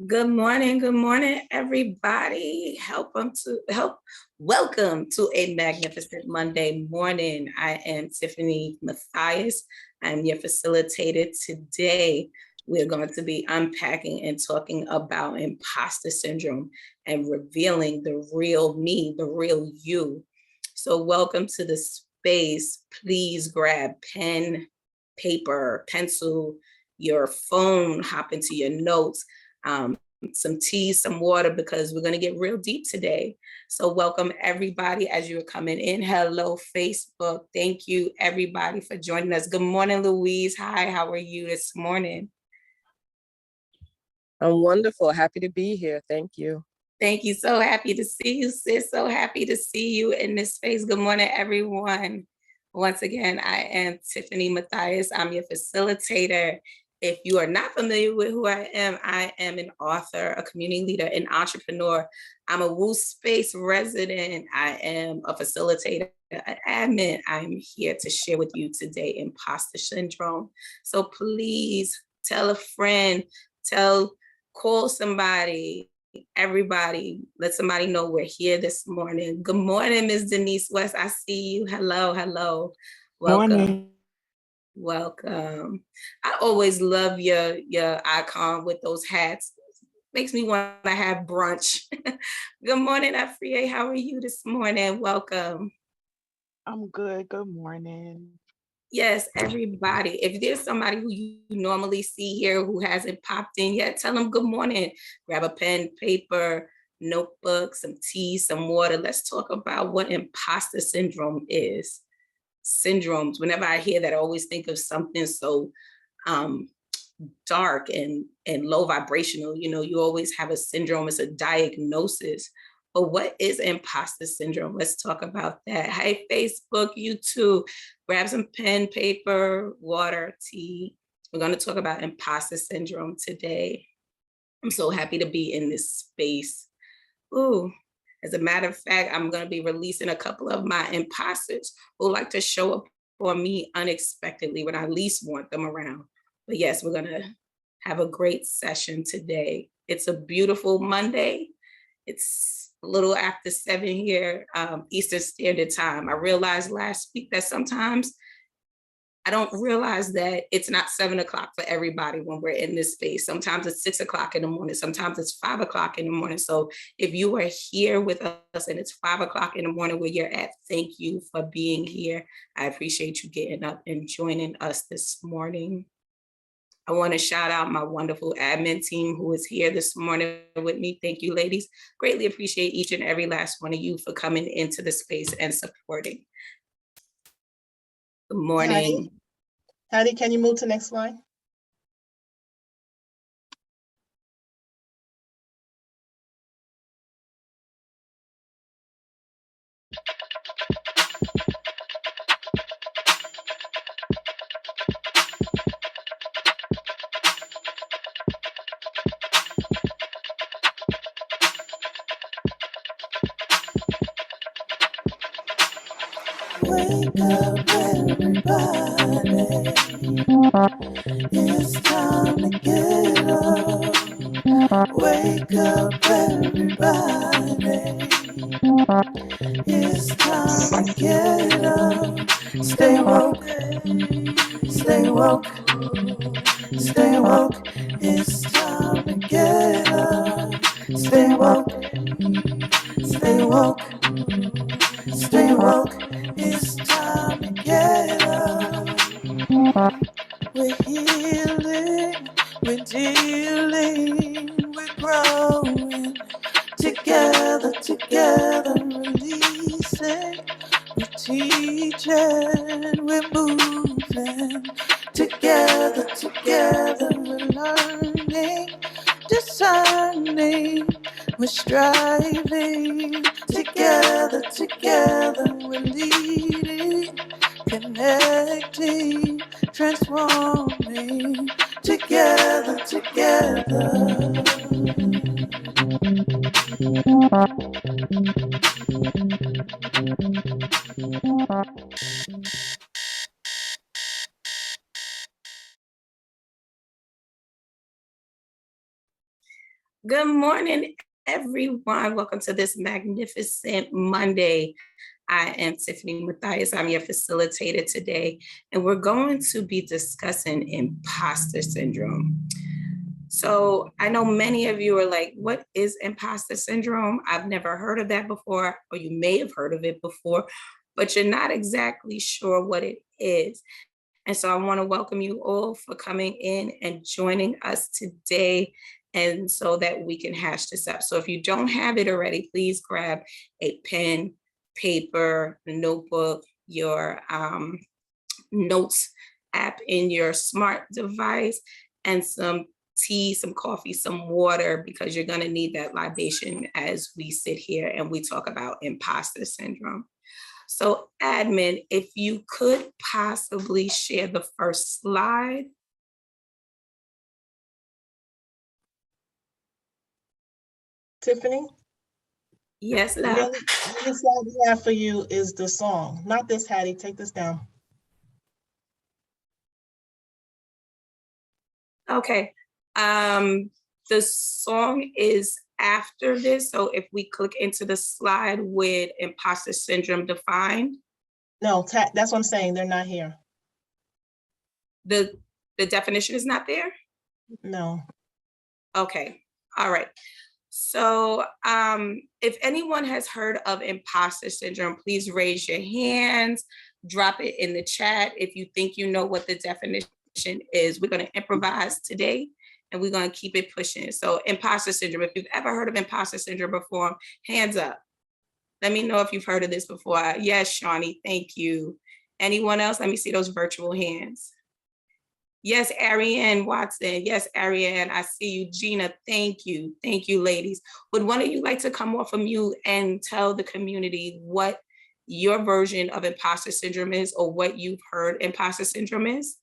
Good morning, everybody. Welcome to a magnificent Monday morning. I am Tiffany Mathias. I'm your facilitator today. We're going to be unpacking and talking about imposter syndrome and revealing the real me, the real you. So welcome to the space. Please grab pen, paper, pencil, your phone, hop into your notes. Some tea, some water, because we're going to get real deep today. So welcome everybody as you're coming in. Hello, Facebook. Thank you everybody for joining us. Good morning, Louise. Hi, how are you this morning? I'm wonderful. Happy to be here. Thank you. Thank you. So happy to see you, sis. So happy to see you in this space. Good morning, everyone. Once again, I am Tiffany Mathias. I'm your facilitator. If you are not familiar with who I am an author, a community leader, an entrepreneur. I'm a Woo Space resident. I am a facilitator, an admin. I'm here to share with you today imposter syndrome. So please tell a friend, call somebody, everybody, let somebody know we're here this morning. Good morning, Ms. Denise West. I see you. Hello. Welcome. Morning. Welcome. I always love your icon with those hats. Makes me want to have brunch. Good morning, Afriye. How are you this morning? Welcome. I'm good. Good morning. Yes, everybody. If there's somebody who you normally see here who hasn't popped in yet, tell them good morning. Grab a pen, paper, notebook, some tea, some water. Let's talk about what imposter syndrome is. Syndromes, whenever I hear that, I always think of something so dark and low vibrational. You know, you always have a syndrome. It's a diagnosis. But what is imposter syndrome? Let's talk about that. Hi, Facebook, you too. Grab some pen, paper, water, tea. We're going to talk about imposter syndrome today. I'm so happy to be in this space. Ooh. As a matter of fact, I'm going to be releasing a couple of my imposters who like to show up for me unexpectedly when I least want them around. But yes, we're going to have a great session today. It's a beautiful Monday. It's a little after 7 here, Eastern Standard Time. I realized last week that sometimes I don't realize that it's not 7 o'clock for everybody when we're in this space. Sometimes it's 6 o'clock in the morning. Sometimes it's 5 o'clock in the morning. So if you are here with us and it's 5 o'clock in the morning where you're at, thank you for being here. I appreciate you getting up and joining us this morning. I want to shout out my wonderful admin team who is here this morning with me. Thank you, ladies. Greatly appreciate each and every last one of you for coming into the space and supporting. Good morning. Hattie, can you move to the next slide? Wake up, everybody. It's time to get up. Wake up, everybody. It's time to get up. Stay woke. Stay woke. Stay woke. It's time to get up. Stay woke. Stay woke. Stay woke. It's time to get up. We're healing, we're dealing, we're growing. Together, releasing. We're teaching, we're moving. Together, we're learning, discerning. We're striving. Together, we're leading, connecting, transforming. Together. Good morning, everyone. Welcome to this magnificent Monday. I am Tiffany Mathias. I'm your facilitator today, and we're going to be discussing imposter syndrome. So I know many of you are like, what is imposter syndrome? I've never heard of that before, or you may have heard of it before, but you're not exactly sure what it is. And so I want to welcome you all for coming in and joining us today, and so that we can hash this up. So if you don't have it already, please grab a pen, paper, a notebook, your notes app in your smart device, and some tea, some coffee, some water, because you're going to need that libation as we sit here and we talk about imposter syndrome. So admin, if you could possibly share the first slide. Tiffany, Yes, the love. only slide we have for you is the song. Not this, Hattie. Take this down. Okay. The song is after this. So if we click into the slide with imposter syndrome defined, No, that's what I'm saying. They're not here. the definition is not there. No. Okay. All right. So if anyone has heard of imposter syndrome, please raise your hands, drop it in the chat if you think you know what the definition is. We're going to improvise today, and we're going to keep it pushing. So imposter syndrome, if you've ever heard of imposter syndrome before, hands up. Let me know if you've heard of this before. Yes, Shawnee, thank you. Anyone else? Let me see those virtual hands. Yes, Ariane Watson. Yes, Ariane, I see you. Gina, thank you. Thank you, ladies. Would one of you like to come off of mute and tell the community what your version of imposter syndrome is, or what you've heard imposter syndrome is?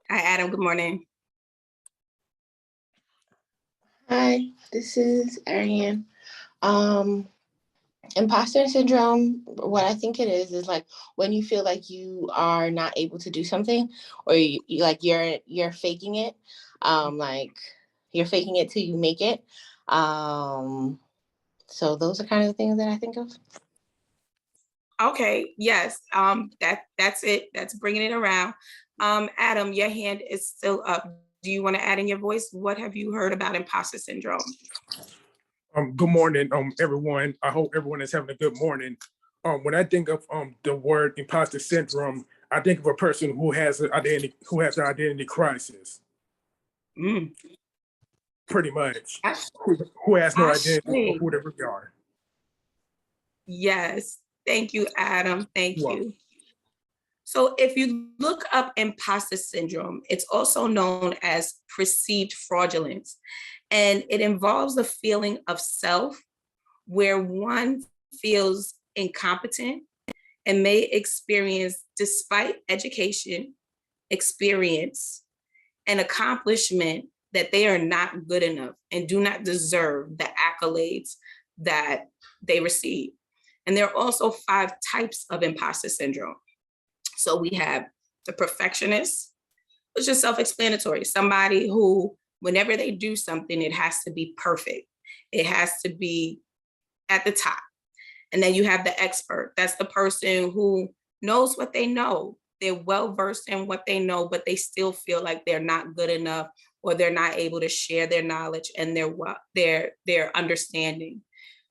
Hi, Adam. Good morning. Hi, this is Ariane. Imposter syndrome, what I think it is like when you feel like you are not able to do something, or you're faking it. Like you're faking it till you make it. So those are kind of the things that I think of. Okay, yes, that's it. That's bringing it around. Adam, your hand is still up. Do you want to add in your voice? What have you heard about imposter syndrome? Good morning, everyone. I hope everyone is having a good morning. When I think of the word imposter syndrome, I think of a person who has an identity crisis. Pretty much, who has no identity of who they really are. Yes, thank you, Adam. Thank you. So if you look up imposter syndrome, it's also known as perceived fraudulence. And it involves the feeling of self where one feels incompetent and may experience, despite education, experience, and accomplishment, that they are not good enough and do not deserve the accolades that they receive. And there are also 5 types of imposter syndrome. So we have the perfectionist, which is self-explanatory. Somebody who, whenever they do something, it has to be perfect. It has to be at the top. And then you have the expert. That's the person who knows what they know. They're well-versed in what they know, but they still feel like they're not good enough, or they're not able to share their knowledge and their understanding.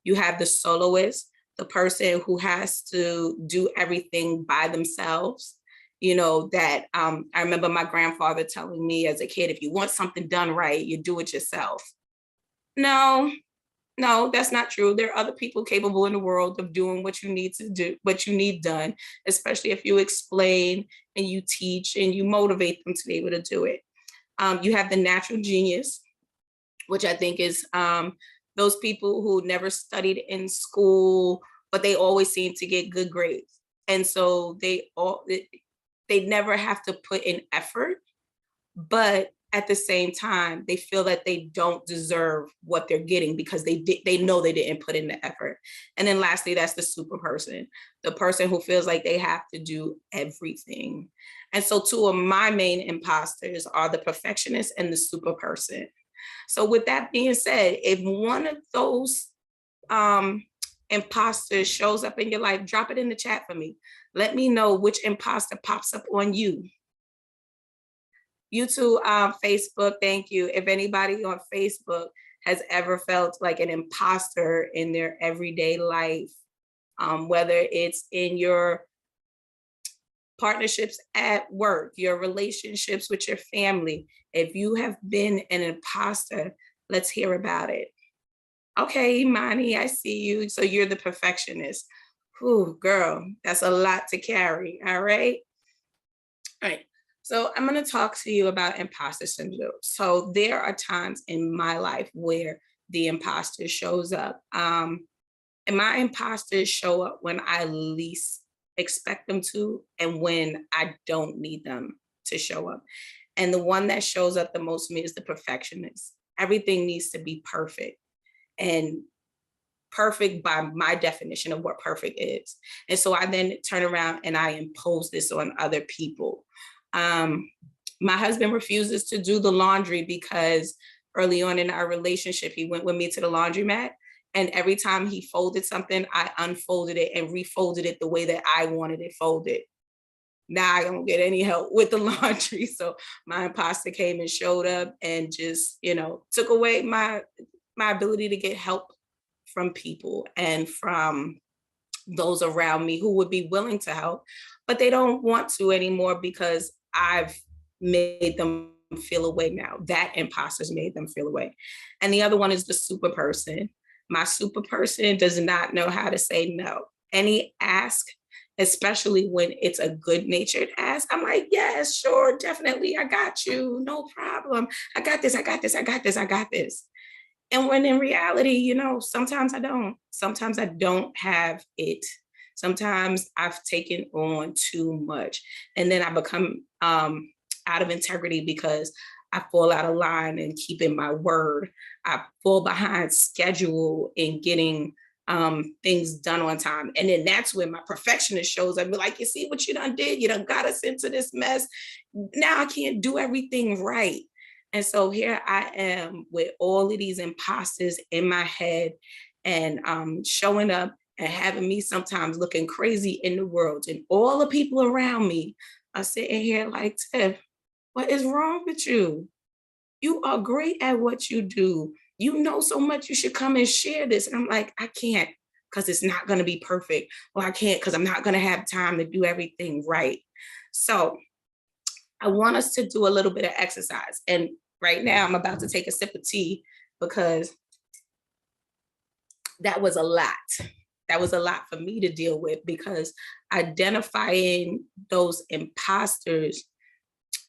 You have the soloist, the person who has to do everything by themselves. You know, that I remember my grandfather telling me as a kid, if you want something done right, you do it yourself. No, that's not true. There are other people capable in the world of doing what you need to do, what you need done, especially if you explain and you teach and you motivate them to be able to do it. You have the natural genius, which I think is those people who never studied in school, but they always seem to get good grades. And so they never have to put in effort, but at the same time, they feel that they don't deserve what they're getting because they know they didn't put in the effort. And then lastly, that's the super person, the person who feels like they have to do everything. And so two of my main imposters are the perfectionist and the super person. So with that being said, if one of those imposters shows up in your life, drop it in the chat for me. Let me know which imposter pops up on you. YouTube, Facebook, thank you. If anybody on Facebook has ever felt like an imposter in their everyday life, whether it's in your partnerships at work, your relationships with your family, if you have been an imposter, let's hear about it. Okay, Imani, I see you. So you're the perfectionist. Whew, girl, that's a lot to carry, all right? All right, so I'm gonna talk to you about imposter syndrome. So there are times in my life where the imposter shows up. And my imposters show up when I least expect them to and when I don't need them to show up. And the one that shows up the most to me is the perfectionist. Everything needs to be perfect. And perfect by my definition of what perfect is. And so I then turn around and I impose this on other people. My husband refuses to do the laundry because early on in our relationship, he went with me to the laundromat. And every time he folded something, I unfolded it and refolded it the way that I wanted it folded. Now I don't get any help with the laundry. So my imposter came and showed up and just, took away my ability to get help from people and from those around me who would be willing to help, but they don't want to anymore because I've made them feel away now. That imposter's made them feel away. And the other one is the super person. My super person does not know how to say no. Any ask, especially when it's a good-natured ask, I'm like, yes, sure, definitely, I got you, no problem. I got this, I got this, I got this, I got this. And when in reality, sometimes I don't. Sometimes I don't have it. Sometimes I've taken on too much. And then I become out of integrity because I fall out of line in keeping my word. I fall behind schedule in getting things done on time. And then that's when my perfectionist shows up and be like, you see what you done did? You done got us into this mess. Now I can't do everything right. And so here I am with all of these imposters in my head and showing up and having me sometimes looking crazy in the world. And all the people around me are sitting here like, Tiff, what is wrong with you? You are great at what you do. You know so much, you should come and share this. And I'm like, I can't because it's not going to be perfect. Or I can't because I'm not going to have time to do everything right. So I want us to do a little bit of exercise. And right now I'm about to take a sip of tea because that was a lot. That was a lot for me to deal with because identifying those imposters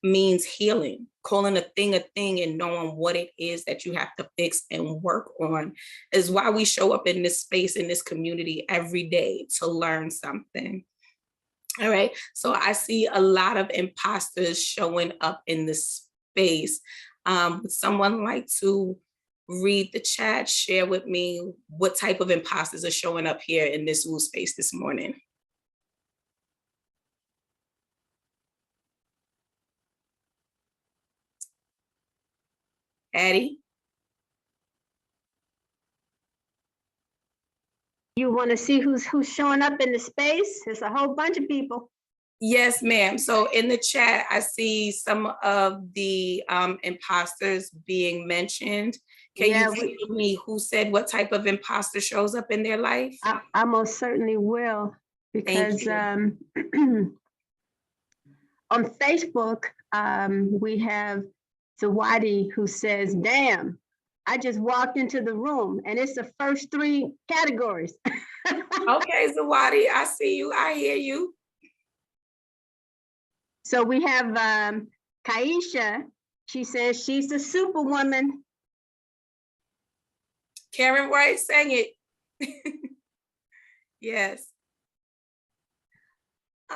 means healing, calling a thing and knowing what it is that you have to fix and work on is why we show up in this space, in this community every day to learn something. All right, so I see a lot of imposters showing up in this space. Would someone like to read the chat, share with me what type of imposters are showing up here in this Woo space this morning? Addie? You want to see who's showing up in the space? There's a whole bunch of people. Yes, ma'am. So in the chat, I see some of the imposters being mentioned. Can you tell me who said what type of imposter shows up in their life? I most certainly will, because on Facebook, we have Zawadi who says, damn, I just walked into the room and it's the first 3 categories. Okay, Zawadi, I see you, I hear you. So we have Kaisha, she says she's the superwoman. Karen Wright sang it. Yes.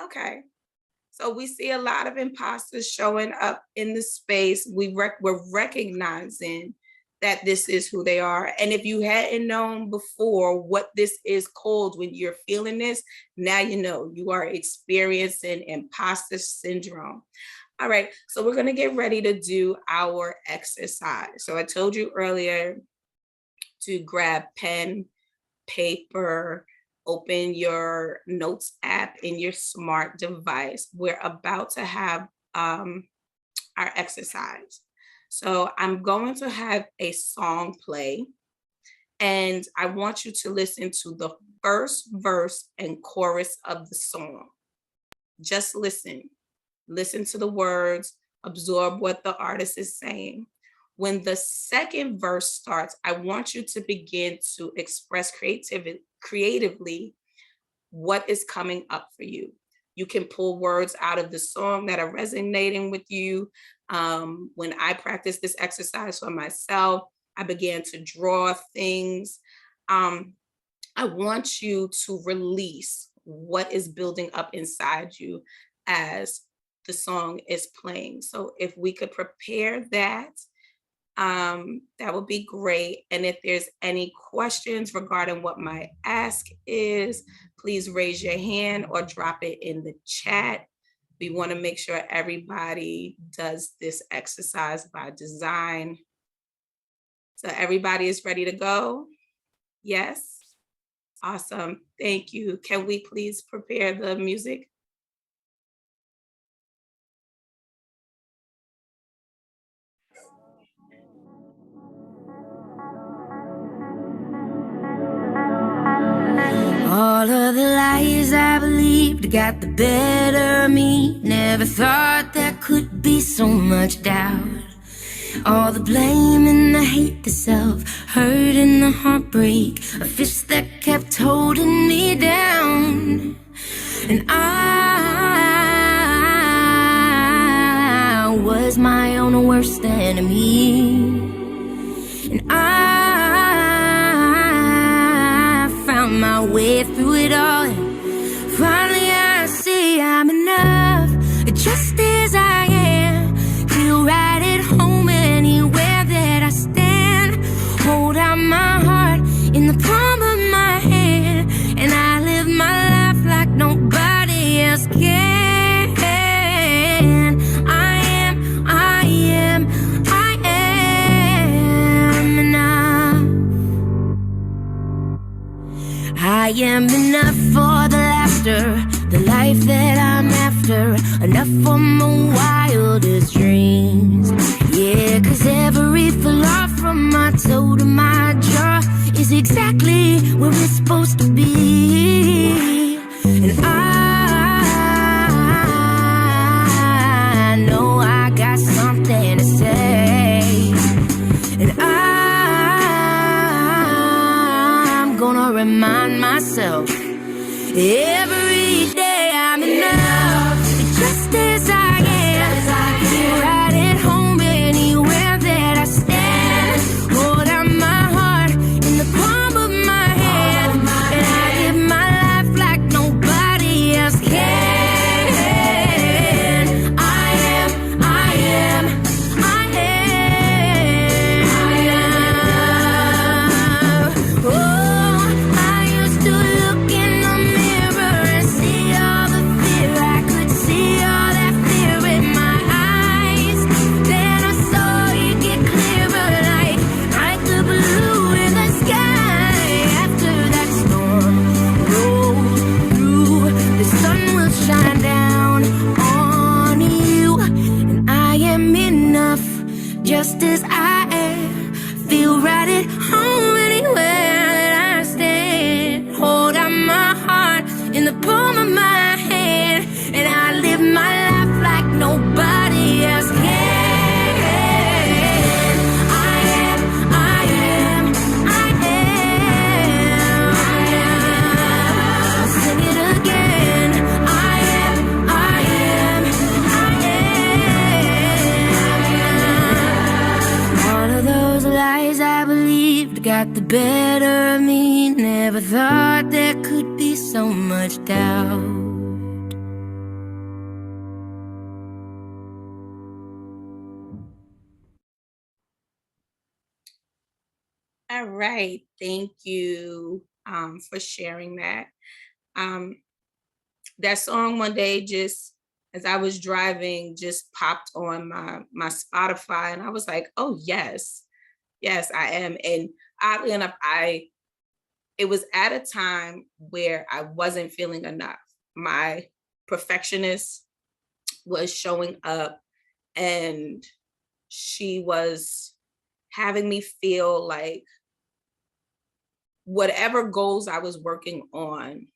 Okay. So we see a lot of imposters showing up in the space. We're recognizing that this is who they are. And if you hadn't known before what this is called when you're feeling this, now you know you are experiencing imposter syndrome. All right, so we're gonna get ready to do our exercise. So I told you earlier to grab pen, paper, open your notes app in your smart device. We're about to have our exercise. So I'm going to have a song play, and I want you to listen to the first verse and chorus of the song. Just listen. Listen to the words, absorb what the artist is saying. When the second verse starts, I want you to begin to express creatively what is coming up for you. You can pull words out of the song that are resonating with you. When I practice this exercise for myself, I began to draw things. I want you to release what is building up inside you as the song is playing. So if we could prepare that, that would be great. And if there's any questions regarding what my ask is, please raise your hand or drop it in the chat. We want to make sure everybody does this exercise by design. So everybody is ready to go? Yes? Awesome. Thank you. Can we please prepare the music? All of the lies I believed got the better of me. Never thought there could be so much doubt. All the blame and the hate, the self-hurt and the heartbreak, a fist that kept holding me down. And I was my own worst enemy. And I found my way through it all. And finally I see I'm enough, just as I am. Feel right at home anywhere that I stand. Hold out my heart in the palm of my hand, and I live my life like nobody else can. I am enough for the laughter, the life that I'm after, enough for my wildest dreams. Yeah, 'cause every flaw from my toe to my jaw is exactly where it's supposed to be. And I know I got something to say. And I'm gonna remind myself every day I'm enough, just as I am. Right at home anywhere that I stand. Hold out my heart in the palm of my hand, and I live my life like nobody else can. I am. Oh, I used to look in the mirror and see all the fear. I could see all that fear in my eyes. Then I saw it get clearer, like the blue in the sky. After that storm rolled through, the sun will shine down on you. And I am enough, just as I am. Feel right at home anywhere that I stand. Hold out my heart in the palm of my hand, and I live my life like nobody else can. I am. I'll sing it again. I am. All of those lies I believed got the better of me. Never thought there could be so much doubt. All right. Thank you for sharing that. Um, that song one day, just as I was driving, just popped on my Spotify, and I was like, oh yes, yes, I am. And oddly enough, it was at a time where I wasn't feeling enough. My perfectionist was showing up, and she was having me feel like whatever goals I was working on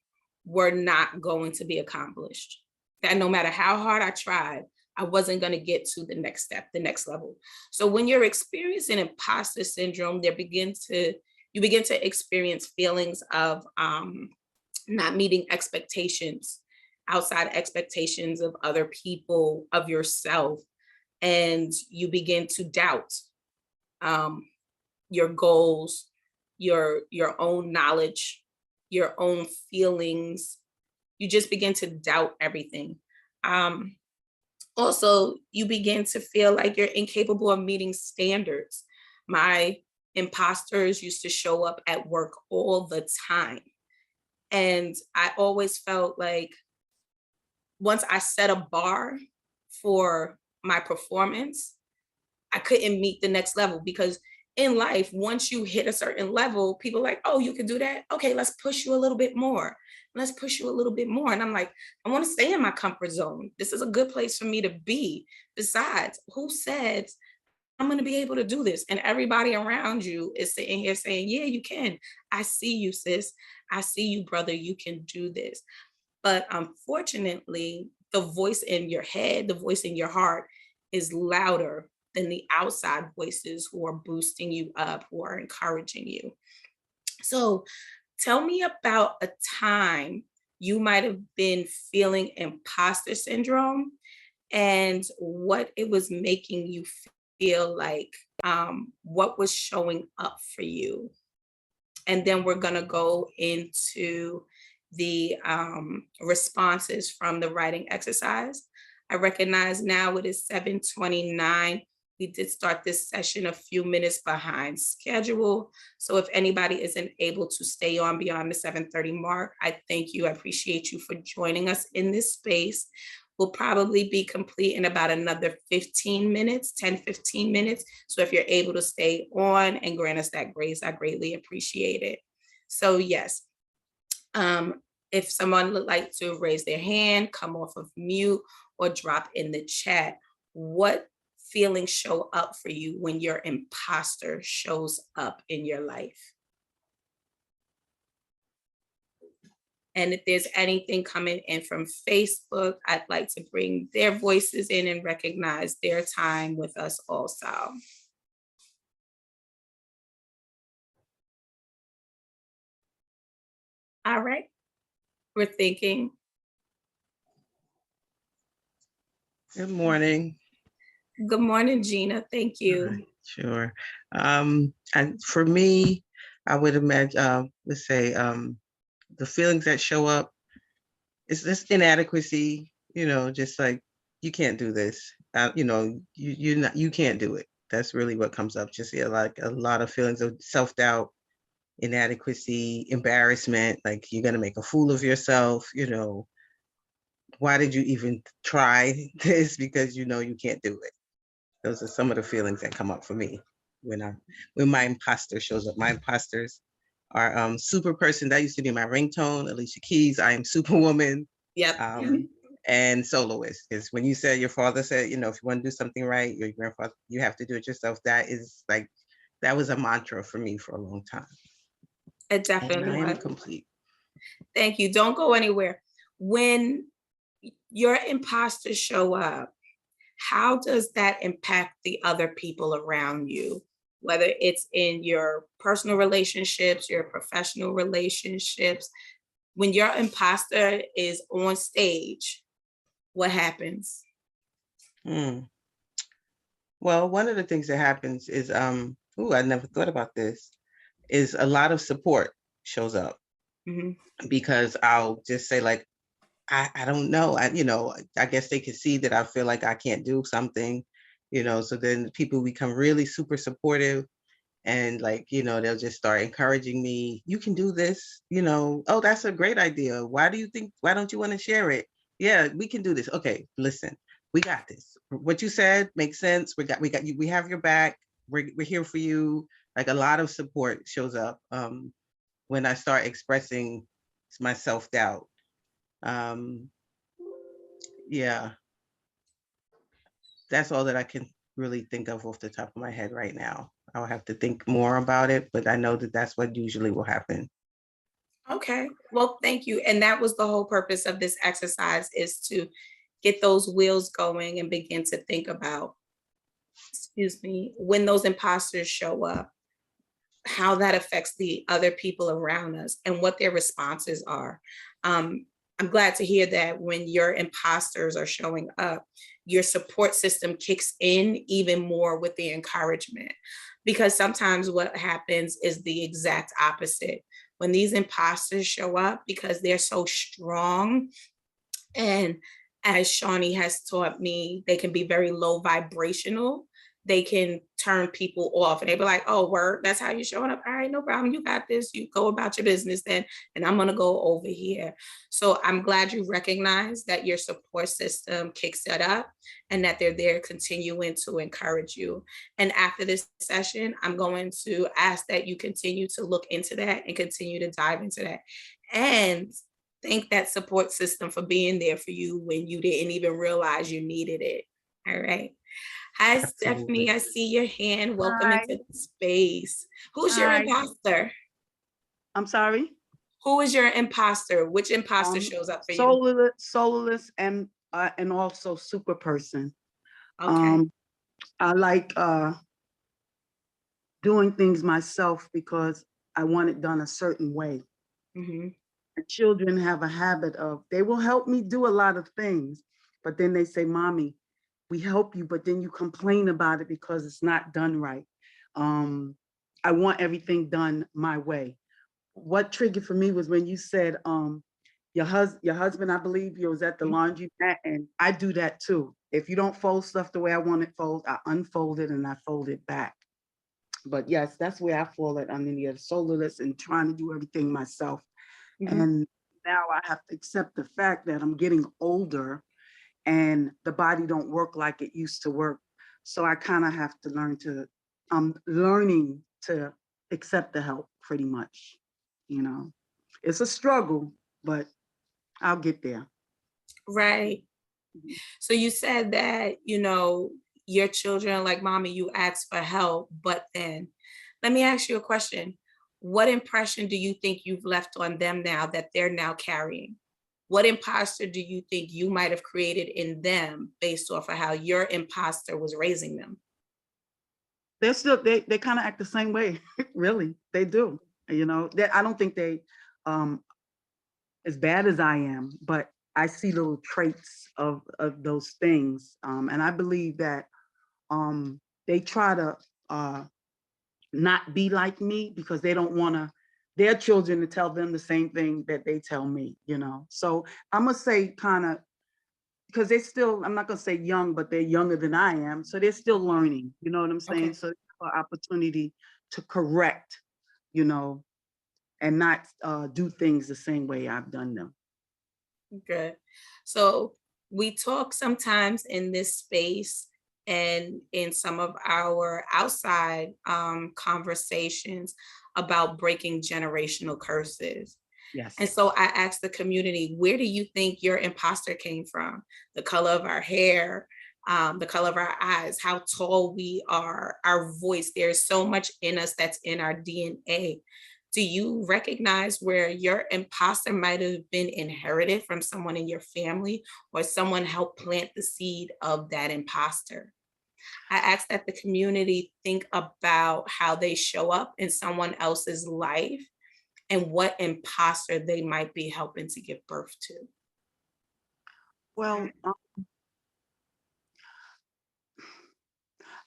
were not going to be accomplished. That no matter how hard I tried, I wasn't going to get to the next step, the next level. So when you're experiencing imposter syndrome, you begin to experience feelings of not meeting expectations, outside expectations of other people, of yourself, and you begin to doubt your goals, your own knowledge, your own feelings. You just begin to doubt everything. Also, you begin to feel like you're incapable of meeting standards. My imposters used to show up at work all the time. And I always felt like once I set a bar for my performance, I couldn't meet the next level, because in life, once you hit a certain level, people are like, oh, you can do that? Okay, let's push you a little bit more. Let's push you a little bit more. And I'm like, I want to stay in my comfort zone. This is a good place for me to be. Besides, who said I'm going to be able to do this? And everybody around you is sitting here saying, yeah, you can. I see you, sis. I see you, brother. You can do this. But unfortunately, the voice in your head, the voice in your heart is louder than the outside voices who are boosting you up, who are encouraging you. So tell me about a time you might have been feeling imposter syndrome and what it was making you feel like, what was showing up for you. And then we're going to go into the responses from the writing exercise. I recognize now it is 7:29. We did start this session a few minutes behind schedule. So if anybody isn't able to stay on beyond the 7:30 mark, I thank you. I appreciate you for joining us in this space. We'll probably be complete in about another 15 minutes, 10, 15 minutes. So if you're able to stay on and grant us that grace, I greatly appreciate it. So yes, if someone would like to raise their hand, come off of mute, or drop in the chat, what feelings show up for you when your imposter shows up in your life? And if there's anything coming in from Facebook, I'd like to bring their voices in and recognize their time with us also. All right, we're thinking. Good morning. Good morning, Gina. Thank you. Sure. And for me, I would imagine, let's say, the feelings that show up is this inadequacy, just like, you can't do this. You can't do it. That's really what comes up. Just like a lot of feelings of self-doubt, inadequacy, embarrassment, like you're gonna make a fool of yourself, why did you even try this? Because you can't do it. Those are some of the feelings that come up for me when my imposter shows up. My imposters are super person. That used to be my ringtone, Alicia Keys, I am Superwoman. Yep. And soloist. Because when you said your father said, if you want to do something right, your grandfather, you have to do it yourself. That was a mantra for me for a long time. It definitely and I am was. complete. Thank you. Don't go anywhere. When your imposters show up, how does that impact the other people around you? Whether it's in your personal relationships, your professional relationships, when your imposter is on stage, what happens? Well, one of the things that happens is, I never thought about this, is a lot of support shows up. Because I'll just say like, I don't know. I guess they could see that I feel like I can't do something, so then people become really super supportive. And like, they'll just start encouraging me. You can do this, oh, that's a great idea. Why don't you want to share it? Yeah, we can do this. Okay, listen, we got this. What you said makes sense. We got you, we have your back. We're here for you. Like, a lot of support shows up when I start expressing my self-doubt. Yeah, that's all that I can really think of off the top of my head right now. I'll have to think more about it, but I know that that's what usually will happen. Okay, well, thank you. And that was the whole purpose of this exercise, is to get those wheels going and begin to think about, excuse me, when those imposters show up, how that affects the other people around us and what their responses are. I'm glad to hear that when your imposters are showing up, your support system kicks in even more with the encouragement. Because sometimes what happens is the exact opposite. When these imposters show up, because they're so strong, and as Shawnee has taught me, they can be very low vibrational. They can turn people off, and they be like, oh, word, that's how you're showing up. All right, no problem. You got this. You go about your business then, and I'm going to go over here. So I'm glad you recognize that your support system kicks it up and that they're there continuing to encourage you. And after this session, I'm going to ask that you continue to look into that and continue to dive into that. And thank that support system for being there for you when you didn't even realize you needed it. All right. Hi, Stephanie. I see your hand. Welcome Hi. into the space. Who's your Hi. imposter? I'm sorry. Who is your imposter? Which imposter shows up for you? Solarless and also super person. Okay. I like doing things myself because I want it done a certain way. Mm-hmm. Children have a habit of, they will help me do a lot of things, but then they say, Mommy, we help you, but then you complain about it because it's not done right. I want everything done my way. What triggered for me was when you said, your husband, I believe, you was at the laundry mat, and I do that too. If you don't fold stuff the way I want it folded, I unfold it and I fold it back. But yes, that's where I fall at under the solarless and trying to do everything myself. Mm-hmm. And now I have to accept the fact that I'm getting older and the body don't work like it used to work. So I kind of have to I'm learning to accept the help pretty much. It's a struggle, but I'll get there. Right. So you said that, your children, like, Mommy, you asked for help, but then let me ask you a question. What impression do you think you've left on them now that they're now carrying? What imposter do you think you might have created in them based off of how your imposter was raising them? They're still, they kind of act the same way, really. They do. I don't think they as bad as I am, but I see little traits of those things. And I believe that they try to not be like me because they don't want their children to tell them the same thing that they tell me, So I'm gonna say kind of, because they're still, I'm not gonna say young, but they're younger than I am. So they're still learning, you know what I'm saying? Okay. So it's an opportunity to correct, and not do things the same way I've done them. Good. So we talk sometimes in this space and in some of our outside conversations about breaking generational curses. Yes. And so I asked the community, where do you think your imposter came from? The color of our hair, the color of our eyes, how tall we are, our voice. There's so much in us that's in our DNA. Do you recognize where your imposter might have been inherited from someone in your family, or someone helped plant the seed of that imposter? I asked that the community think about how they show up in someone else's life and what imposter they might be helping to give birth to. Well,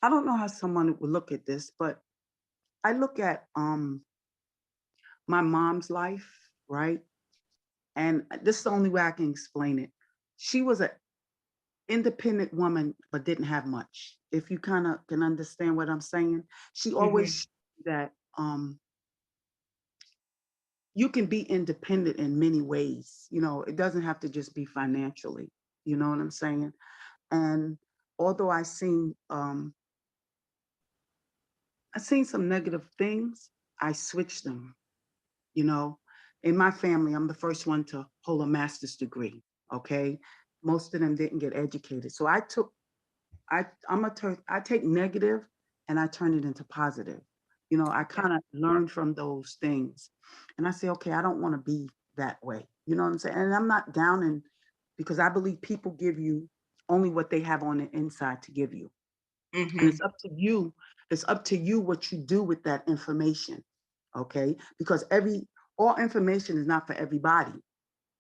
I don't know how someone would look at this, but I look at my mom's life, right? And this is the only way I can explain it. She was an independent woman, but didn't have much. If you kind of can understand what I'm saying, she always that you can be independent in many ways. You know, it doesn't have to just be financially. You know what I'm saying? And although I seen some negative things, I switched them. You know, in my family, I'm the first one to hold a master's degree. Okay, most of them didn't get educated, so I take negative and I turn it into positive. You know, I kind of learned from those things, and I say, okay, I don't want to be that way. You know what I'm saying? And I'm not downing, because I believe people give you only what they have on the inside to give you. And it's up to you. It's up to you what you do with that information. Okay, because all information is not for everybody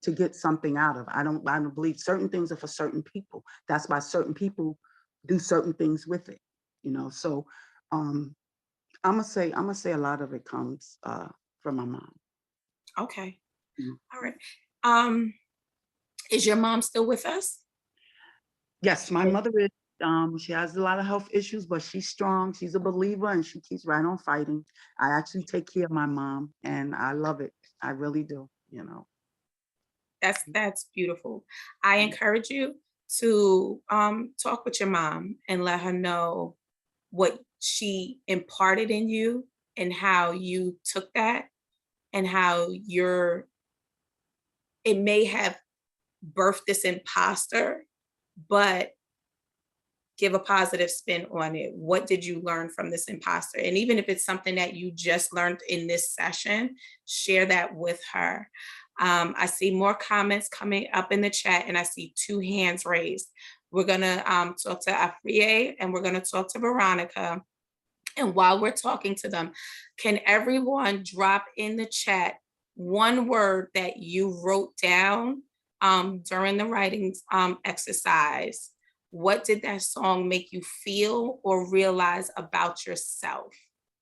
to get something out of. I don't believe certain things are for certain people. That's why certain people do certain things with it. You know, so I'm gonna say a lot of it comes from my mom. Okay. Mhm. All right. Is your mom still with us? Yes, my mother is. She has a lot of health issues, but she's strong. She's a believer, and she keeps right on fighting. I actually take care of my mom, and I love it. I really do. You know. That's beautiful. I encourage you to talk with your mom and let her know what she imparted in you and how you took that and how it may have birthed this imposter, but give a positive spin on it. What did you learn from this imposter? And even if it's something that you just learned in this session, share that with her. I see more comments coming up in the chat, and I see 2 hands raised. We're gonna talk to Afriye and we're gonna talk to Veronica. And while we're talking to them, can everyone drop in the chat one word that you wrote down during the writing exercise? What did that song make you feel or realize about yourself?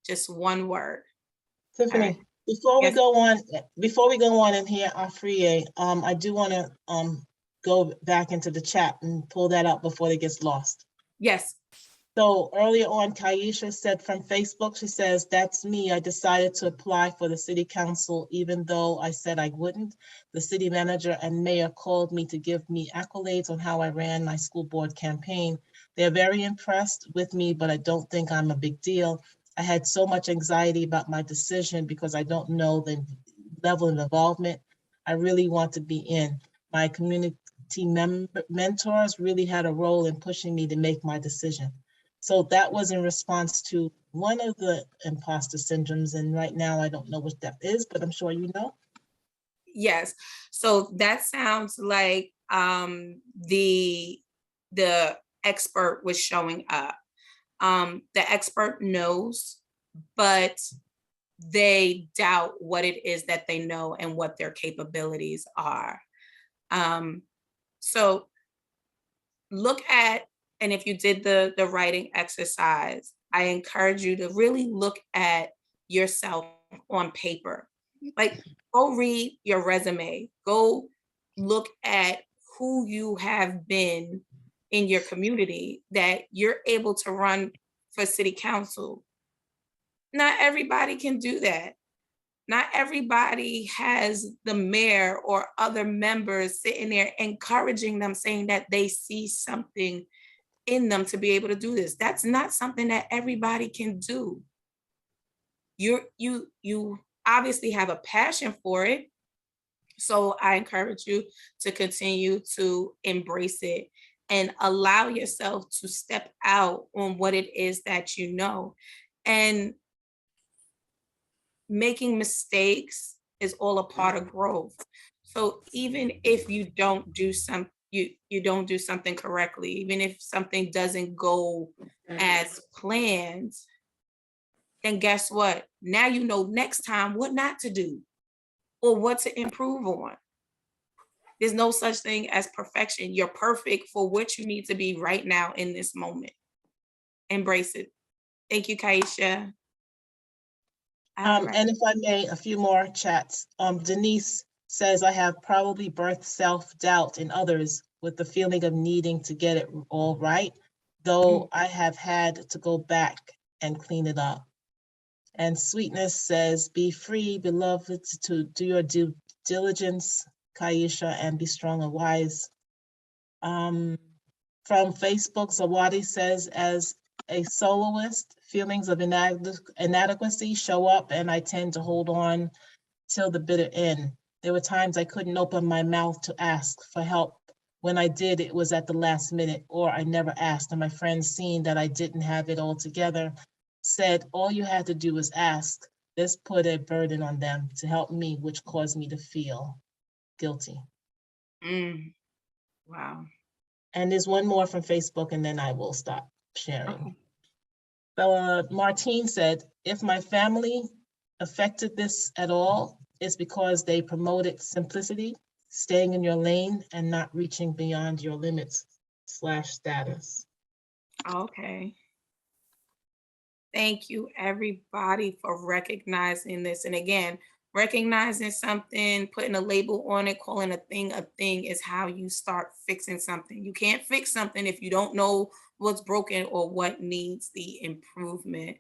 Just one word. Tiffany, right. before we Yes. go on and hear Afriye, I do want to go back into the chat and pull that up before it gets lost. Yes. So earlier on, Kaisha said from Facebook, she says, that's me. I decided to apply for the city council, even though I said I wouldn't. The city manager and mayor called me to give me accolades on how I ran my school board campaign. They're very impressed with me, but I don't think I'm a big deal. I had so much anxiety about my decision because I don't know the level of involvement I really want to be in. My community mentors really had a role in pushing me to make my decision. So that was in response to one of the imposter syndromes. And right now, I don't know what that is, but I'm sure you know. Yes. So that sounds like the expert was showing up. The expert knows, but they doubt what it is that they know and what their capabilities are. So look at, and if you did the writing exercise, I encourage you to really look at yourself on paper. Like, go read your resume, go look at who you have been in your community that you're able to run for city council. Not everybody can do that. Not everybody has the mayor or other members sitting there encouraging them, saying that they see something in them to be able to do this. That's not something that everybody can do. You obviously have a passion for it. So I encourage you to continue to embrace it and allow yourself to step out on what it is that you know. And making mistakes is all a part of growth. So even if you don't do you don't do something correctly, even if something doesn't go as planned, then guess what? Now you know next time what not to do or what to improve on. There's no such thing as perfection. You're perfect for what you need to be right now in this moment. Embrace it. Thank you, Kaisha. And if I may, a few more chats. Denise says, I have probably birthed self-doubt in others with the feeling of needing to get it all right, though I have had to go back and clean it up. And Sweetness says, be free, beloved, to do your due diligence, Kaisha, and be strong and wise. From Facebook, Zawadi says, as a soloist, feelings of inadequacy show up and I tend to hold on till the bitter end. There were times I couldn't open my mouth to ask for help. When I did, it was at the last minute, or I never asked. And my friends, seeing that I didn't have it all together, said, all you had to do was ask. This put a burden on them to help me, which caused me to feel guilty. Wow. And there's one more from Facebook, and then I will stop sharing. Okay. So Martine said, if my family affected this at all, it's because they promoted simplicity, staying in your lane, and not reaching beyond your limits / status. Okay. Thank you, everybody, for recognizing this. And again, recognizing something, putting a label on it, calling a thing is how you start fixing something. You can't fix something if you don't know what's broken or what needs the improvement.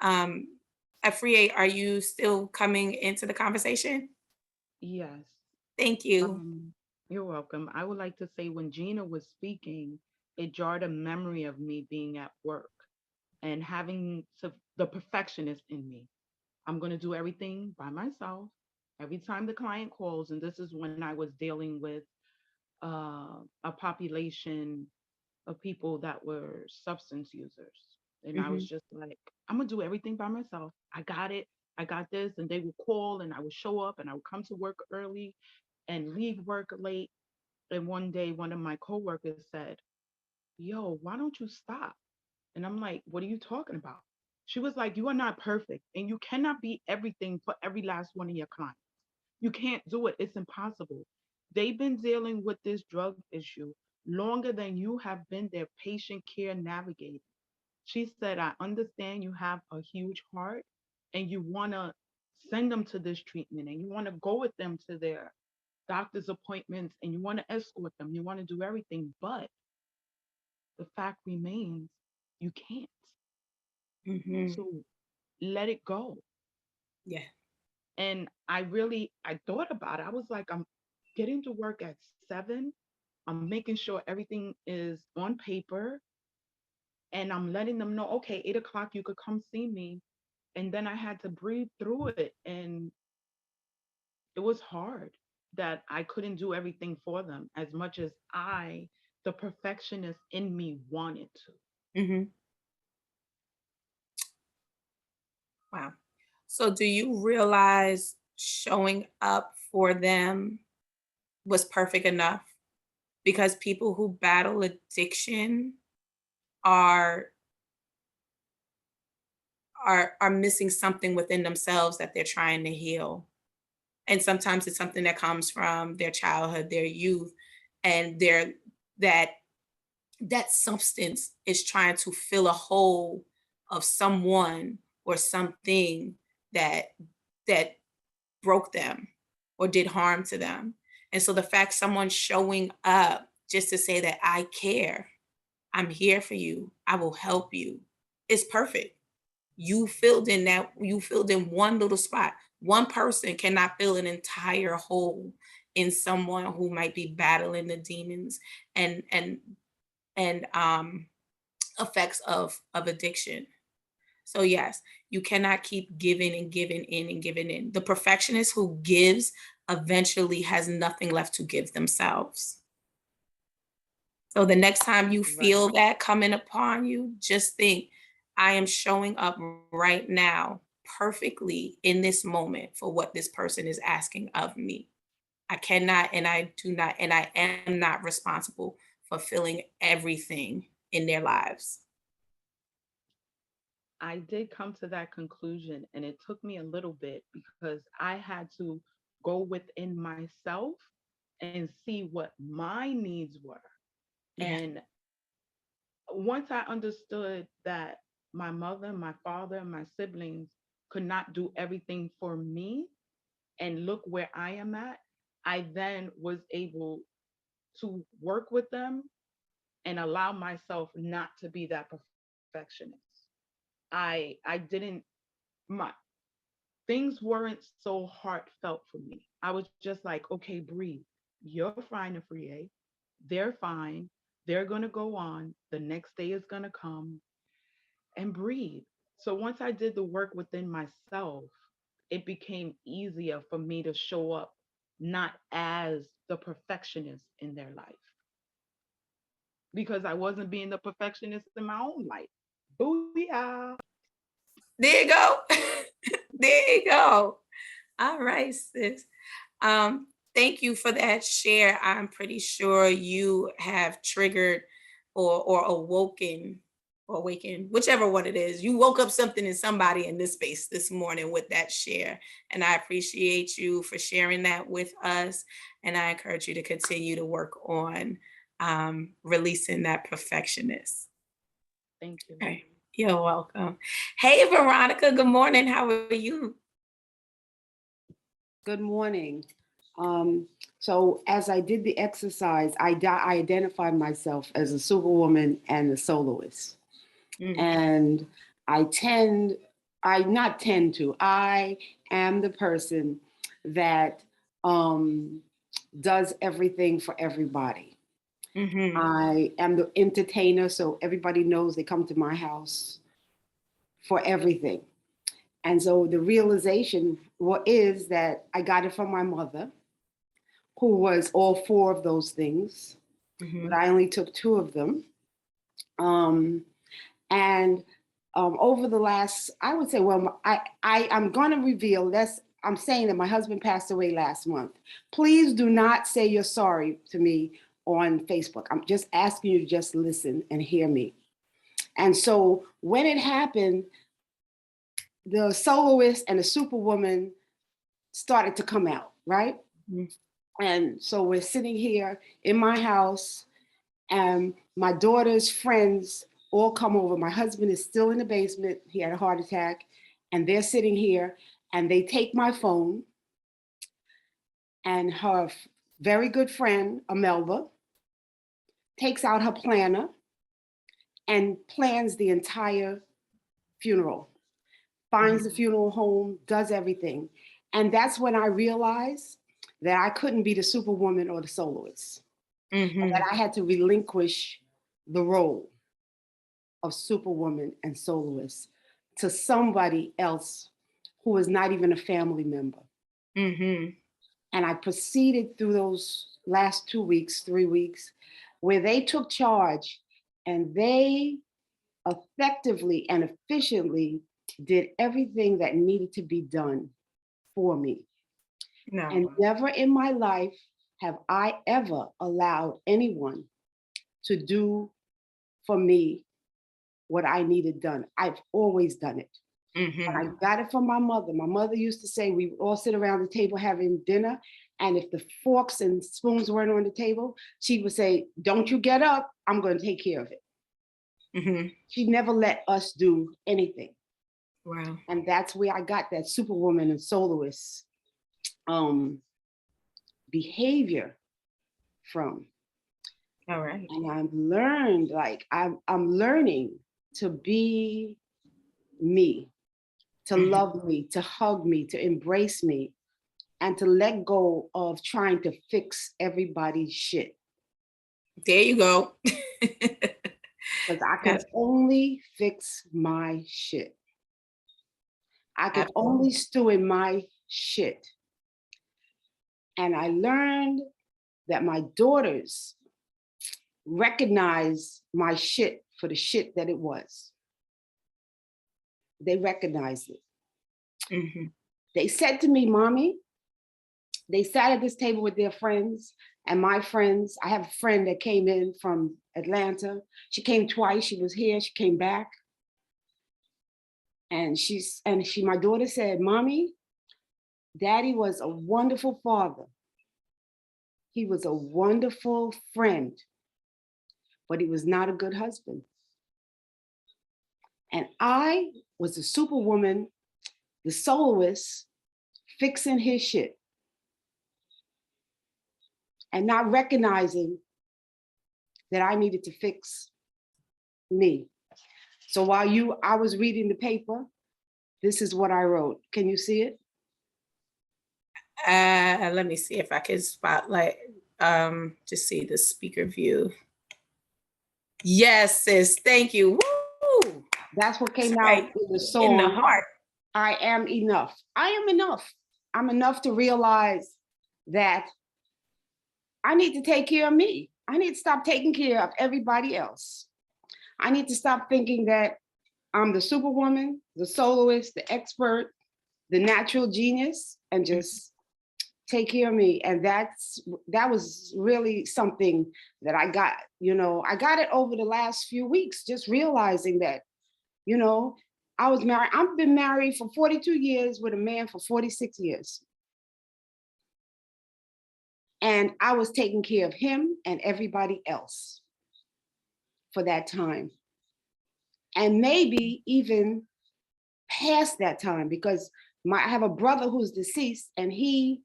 Afriye, are you still coming into the conversation? Yes. Thank you. You're welcome. I would like to say when Gina was speaking, it jarred a memory of me being at work and having the perfectionist in me. I'm going to do everything by myself. Every time the client calls, and this is when I was dealing with a population of people that were substance users. And I was just like, I'm going to do everything by myself. I got it. I got this. And they would call and I would show up and I would come to work early and leave work late. And one day, one of my coworkers said, yo, why don't you stop? And I'm like, what are you talking about? She was like, you are not perfect and you cannot be everything for every last one of your clients. You can't do it. It's impossible. They've been dealing with this drug issue longer than you have been their patient care navigator. She said, I understand you have a huge heart and you want to send them to this treatment and you want to go with them to their doctor's appointments and you want to escort them. You want to do everything. But the fact remains, you can't. So let it go. Yeah. And I thought about it. I was like, I'm getting to work at 7. I'm making sure everything is on paper and I'm letting them know, okay, 8 o'clock, you could come see me. And then I had to breathe through it. And it was hard that I couldn't do everything for them as much as the perfectionist in me, wanted to. Wow. So do you realize showing up for them was perfect enough? Because people who battle addiction are are missing something within themselves that they're trying to heal. And sometimes it's something that comes from their childhood, their youth, and that that substance is trying to fill a hole of someone or something that that broke them or did harm to them. And so the fact someone's showing up just to say that I care, I'm here for you, I will help you, is perfect. You filled in one little spot. One person cannot fill an entire hole in someone who might be battling the demons and effects of addiction. So yes, you cannot keep giving and giving in and giving in. The perfectionist who gives eventually has nothing left to give themselves. So the next time you feel that coming upon you, just think, I am showing up right now perfectly in this moment for what this person is asking of me. I cannot and I do not, and I am not responsible for filling everything in their lives. I did come to that conclusion, and it took me a little bit because I had to go within myself and see what my needs were. Yeah. And once I understood that my mother, my father, my siblings could not do everything for me, and look where I am at, I then was able to work with them and allow myself not to be that perfectionist. I didn't my things weren't so heartfelt for me. I was just like, okay, breathe. You're fine, Afriye. They're fine. They're gonna go on. The next day is gonna come, and breathe. So once I did the work within myself, it became easier for me to show up not as the perfectionist in their life, because I wasn't being the perfectionist in my own life. Booyah. There you go. There you go. All right, sis. Thank you for that share. I'm pretty sure you have triggered or awoken or awakened, whichever one it is. You woke up something in somebody in this space this morning with that share. And I appreciate you for sharing that with us. And I encourage you to continue to work on releasing that perfectionist. Thank you. Okay. You're welcome. Hey, Veronica, good morning. How are you? Good morning. So as I did the exercise, I identified myself as a superwoman and a soloist. And I am the person that does everything for everybody. I am the entertainer, so everybody knows they come to my house for everything. And so the realization is that I got it from my mother, who was all four of those things, but I only took two of them. Over the last, I would say, well, I'm going to reveal this. I'm saying that my husband passed away last month. Please do not say you're sorry to me on Facebook. I'm just asking you to just listen and hear me. And so when it happened, the soloist and the superwoman started to come out, right? And so we're sitting here in my house, and my daughter's friends all come over. My husband is still in the basement. He had a heart attack, and they're sitting here, and they take my phone, and her very good friend, Amelba, takes out her planner and plans the entire funeral, finds the funeral home, does everything. And that's when I realized that I couldn't be the superwoman or the soloist, and that I had to relinquish the role of superwoman and soloist to somebody else who was not even a family member. And I proceeded through those last 2 weeks, 3 weeks, where they took charge and they effectively and efficiently did everything that needed to be done for me. And never in my life have I ever allowed anyone to do for me what I needed done. I've always done it. And I got it from my mother. My mother used to say we would all sit around the table having dinner, and if the forks and spoons weren't on the table, she would say, "Don't you get up, I'm going to take care of it." She never let us do anything. Wow. And that's where I got that superwoman and soloist behavior from. All right. And I've learned, I'm learning to be me, to love me, to hug me, to embrace me, and to let go of trying to fix everybody's shit. There you go. Because I can only fix my shit. I can only stew in my shit. And I learned that my daughters recognize my shit for the shit that it was. They recognized it. They said to me, "Mommy," they sat at this table with their friends and my friends. I have a friend that came in from Atlanta. She came twice. She was here. She came back. And my daughter said, "Mommy, Daddy was a wonderful father. He was a wonderful friend, but he was not a good husband." And I was a superwoman, the soloist, fixing his shit and not recognizing that I needed to fix me. So while I was reading the paper, This is what I wrote. Can you see it? Let me see if I can spotlight, just see the speaker view. Yes, sis, thank you. Woo! That's what came That's out right. in the In song. the heart. I am enough. I am enough. I'm enough to realize that I need to take care of me. I need to stop taking care of everybody else. I need to stop thinking that I'm the superwoman, the soloist, the expert, the natural genius, and just take care of me. And that was really something that I got, I got it over the last few weeks, just realizing that, I was married. I've been married for 42 years with a man for 46 years. And I was taking care of him and everybody else for that time. And maybe even past that time, because I have a brother who's deceased, and he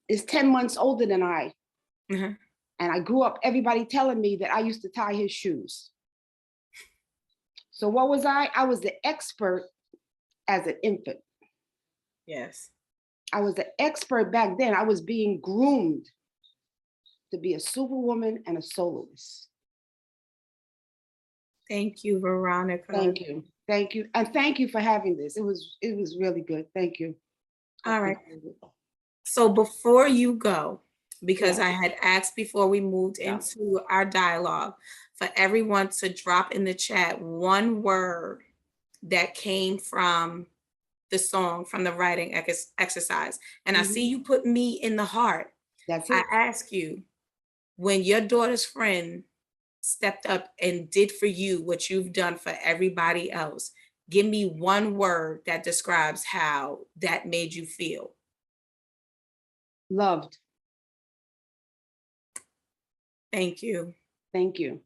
is 10 months older than I. Mm-hmm. And I grew up, everybody telling me that I used to tie his shoes. So what was I? I was the expert as an infant. Yes. I was the expert back then. I was being groomed to be a superwoman and a soloist. Thank you, Veronica. Thank you. Thank you. And thank you for having this. It was really good. Thank you. All right. So before you go, because Yeah. I had asked before we moved Yeah. into our dialogue for everyone to drop in the chat one word that came from the song, from the writing exercise. And I see you put me in the heart. That's I it. ask you, when your daughter's friend stepped up and did for you what you've done for everybody else, give me one word that describes how that made you feel. Loved. Thank you. Thank you.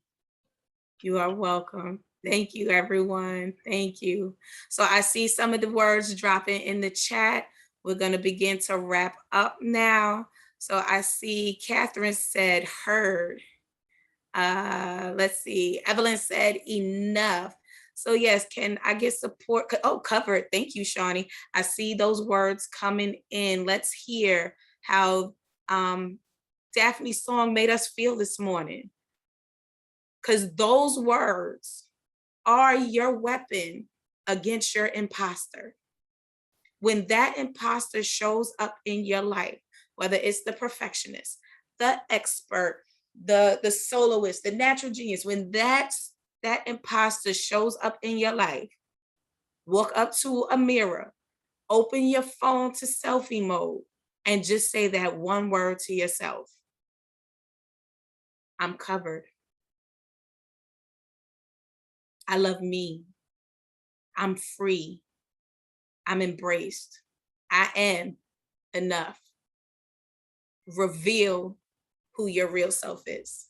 You are welcome. Thank you, everyone. Thank you. So I see some of the words dropping in the chat. We're going to begin to wrap up now. So I see Catherine said heard. Let's see. Evelyn said enough. So yes, can I get support? Oh, covered. Thank you, Shawnee. I see those words coming in. Let's hear how Daphne's song made us feel this morning. Because those words are your weapon against your imposter. When that imposter shows up in your life, whether it's the perfectionist, the expert, the soloist, the natural genius, when that imposter shows up in your life, walk up to a mirror, open your phone to selfie mode, and just say that one word to yourself. I'm covered. I love me. I'm free. I'm embraced. I am enough. Reveal who your real self is.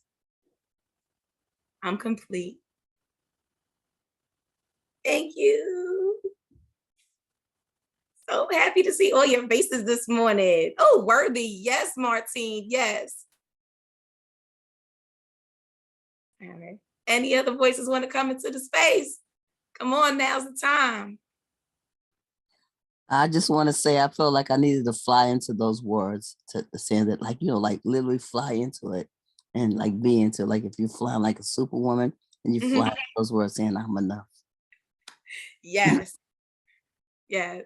I'm complete. Thank you. So happy to see all your faces this morning. Oh, worthy. Yes, Martine. Yes. All right. Any other voices want to come into the space? Come on, now's the time. I just want to say I felt like I needed to fly into those words to say that, like, like literally fly into it and like be into it. Like if you're flying like a superwoman and you fly into those words saying I'm enough. Yes. Yes.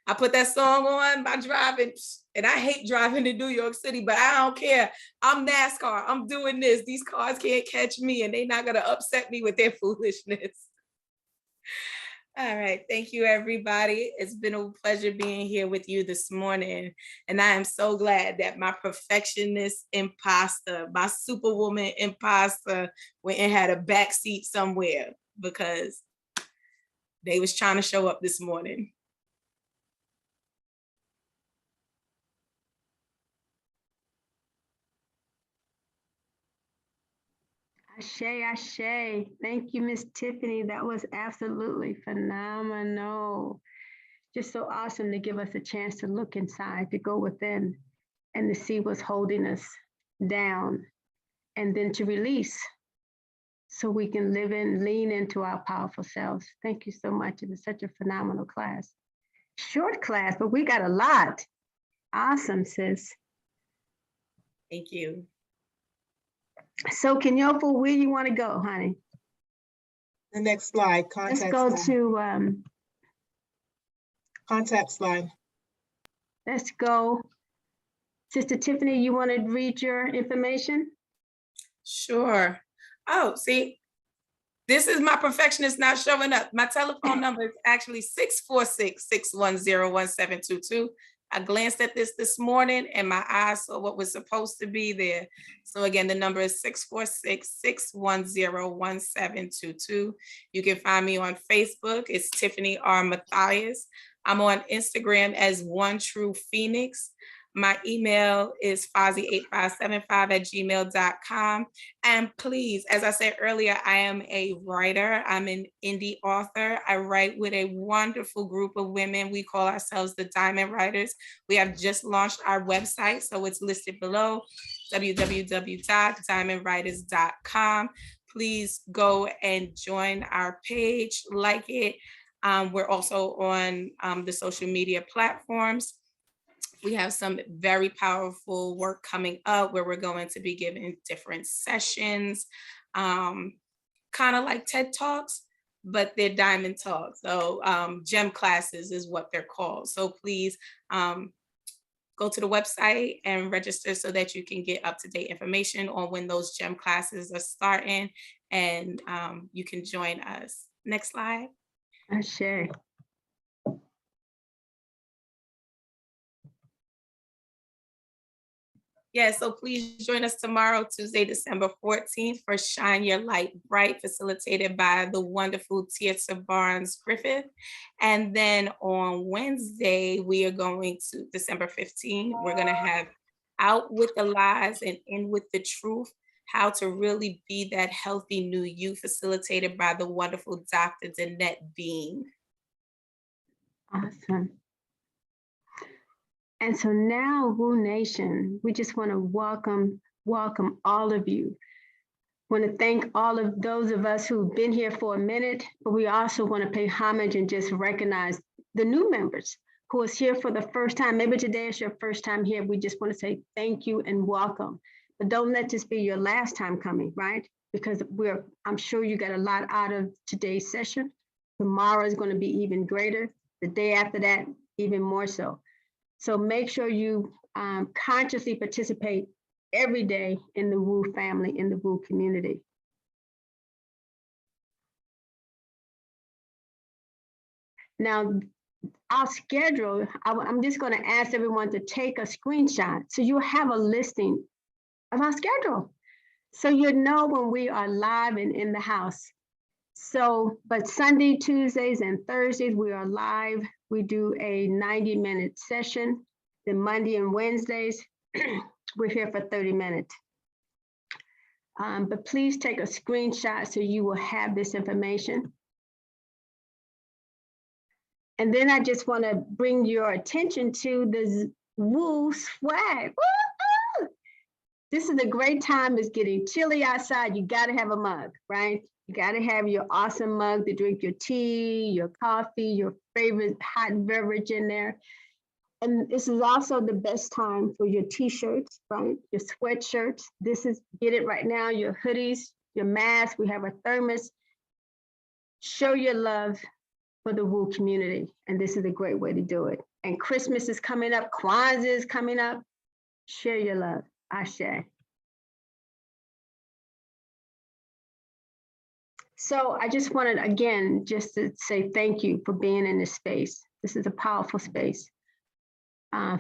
I put that song on by driving, and I hate driving in New York City, but I don't care. I'm NASCAR. I'm doing this. These cars can't catch me, and they're not going to upset me with their foolishness. All right. Thank you, everybody. It's been a pleasure being here with you this morning. And I am so glad that my perfectionist imposter, my superwoman imposter, went and had a backseat somewhere because they was trying to show up this morning. Ashe, ashe. Thank you, Miss Tiffany. That was absolutely phenomenal. Just so awesome to give us a chance to look inside, to go within and to see what's holding us down, and then to release so we can live in, lean into our powerful selves. Thank you so much. It was such a phenomenal class. Short class, but we got a lot. Awesome, sis. Thank you. So Kenyofu, where you want to go, honey? The next slide, Let's contact go slide. to, Contact slide. let's go. Sister Tiffany, you want to read your information? Sure. Oh, see, this is my perfectionist not showing up. My telephone number is actually 646-610-1722. I glanced at this morning and my eyes saw what was supposed to be there. So again, the number is 646-610-1722. You can find me on Facebook. It's Tiffany R. Mathias. I'm on Instagram as One True Phoenix. My email is fozzy8575@gmail.com. And please, as I said earlier, I am a writer. I'm an indie author. I write with a wonderful group of women. We call ourselves the Diamond Writers. We have just launched our website, so it's listed below, www.diamondwriters.com. Please go and join our page, like it. We're also on the social media platforms. We have some very powerful work coming up where we're going to be giving different sessions, kind of like TED Talks, but they're diamond talks. So gem classes is what they're called. So please go to the website and register so that you can get up-to-date information on when those gem classes are starting, and you can join us. Next slide. Ashe. Yeah, so please join us tomorrow, Tuesday, December 14th for Shine Your Light Bright, facilitated by the wonderful Tieta Barnes Griffith. And then on Wednesday, we are going to, December 15th, we're gonna have Out with the Lies and In with the Truth, how to really be that healthy new you, facilitated by the wonderful Dr. Danette Bean. Awesome. And so now, Woo Nation, we just want to welcome all of you. Want to thank all of those of us who've been here for a minute, but we also want to pay homage and just recognize the new members who is here for the first time. Maybe today is your first time here. We just want to say thank you and welcome. But don't let this be your last time coming, right? Because I'm sure you got a lot out of today's session. Tomorrow is going to be even greater. The day after that, even more so. So make sure you consciously participate every day in the Woo family, in the Woo community. Now, our schedule, I'm just going to ask everyone to take a screenshot so you'll have a listing of our schedule. So you know when we are live and in the house. So, but Sunday, Tuesdays, and Thursdays, we are live. We do a 90-minute session. Then Monday and Wednesdays, we're here for 30 minutes. But please take a screenshot so you will have this information. And then I just want to bring your attention to the Woo swag. Woo! This is a great time. It's getting chilly outside. You got to have a mug, right? You got to have your awesome mug to drink your tea, your coffee, your favorite hot beverage in there. And this is also the best time for your t-shirts, right? Your sweatshirts. Get it right now, your hoodies, your masks. We have a thermos. Show your love for the Woo community. And this is a great way to do it. And Christmas is coming up. Kwanzaa is coming up. Share your love. Ashe. So I just wanted, again, just to say thank you for being in this space. This is a powerful space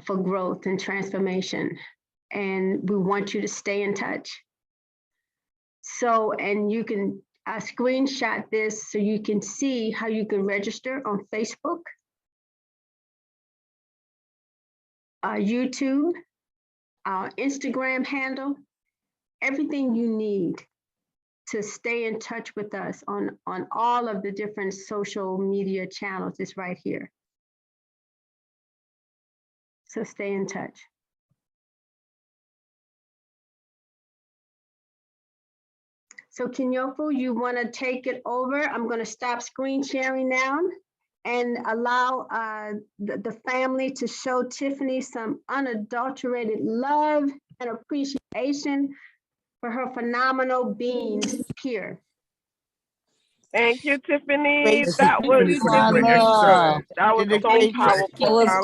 for growth and transformation. And we want you to stay in touch. So, and you can screenshot this so you can see how you can register on Facebook, YouTube, our Instagram handle, everything you need to stay in touch with us on all of the different social media channels is right here. So stay in touch. So Kinyofu, you want to take it over? I'm going to stop screen sharing now and allow the family to show Tiffany some unadulterated love and appreciation for her phenomenal being here. Thank you, Tiffany. Great That job. was Tiffany for My that great exercise. love. that was You did a so great job. powerful. That was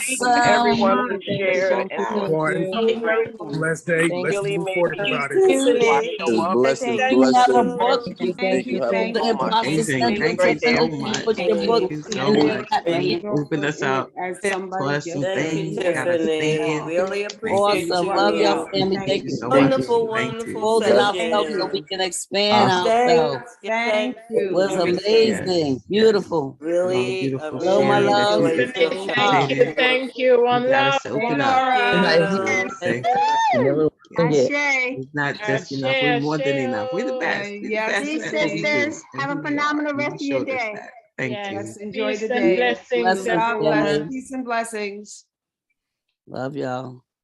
Thank you to everyone awesome. who Thank you shared so and much. One so grateful. blessed day. You Let's really move made forward me about it. Tiffany. show up. Blessings, Thank You you have a blessings. book. for You can Thank you. Have a put the so much. imposter Amazing. Thank you syndrome, Thank for you so Tiffany. much. Put dancing. your book Thank you You so in the really much chat, for please. opening us up as to somebody us some just Thank you, things. Got us Tiffany. thinking. Really Thank you. appreciate Awesome. you, Love your Neil. family. Thank Thank you you so for much. Wonderful, Thank you. wonderful holding session. ourselves so we can expand Awesome. ourselves. Thank It you. was amazing. Yes. Yes. Beautiful. For all the Really, beautiful Hello, my sharing that love. enjoyed you the Ah, session. participated. You got us to open up. good Thank night. you. Thank You never forget. Ashe. It's not just enough. We're more than enough. We're the best. We're the best See, at what we do sisters, and have who a we are. phenomenal And rest you of your showed us day. that. Thank you. Yes, enjoy the day. Blessings, God bless. family. Peace and blessings. Love y'all.